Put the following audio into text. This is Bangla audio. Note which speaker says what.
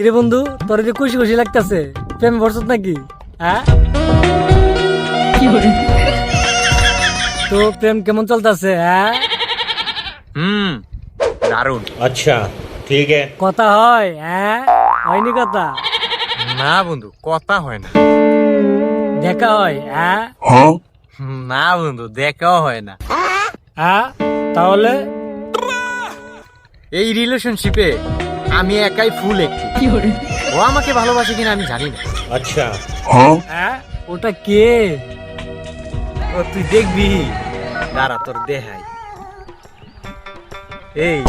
Speaker 1: কিরে বন্ধু, তোর যে খুশি খুশি লাগতেছে, প্রেম ভরসত নাকি? হ্যাঁ, তো প্রেম কেমন চলতেছে? হ্যাঁ,
Speaker 2: দারুণ।
Speaker 3: अच्छा ठीक है।
Speaker 1: কথা হয়? হ্যাঁ, হয়নি কথা?
Speaker 2: না বন্ধু, কথা হয় না।
Speaker 1: দেখা হয়? হ্যাঁ,
Speaker 2: না বন্ধু, দেখাও হয় না।
Speaker 1: হ্যাঁ, তাহলে
Speaker 2: এই রিলেশনশিপে আমি একাই ফুল একটি। ও আমাকে ভালোবাসে কিনা আমি জানি না।
Speaker 3: अच्छा
Speaker 1: হ্যাঁ, ওটা কে?
Speaker 2: ও তুই দেখবি, দাঁড়া তোর দেখাই। এই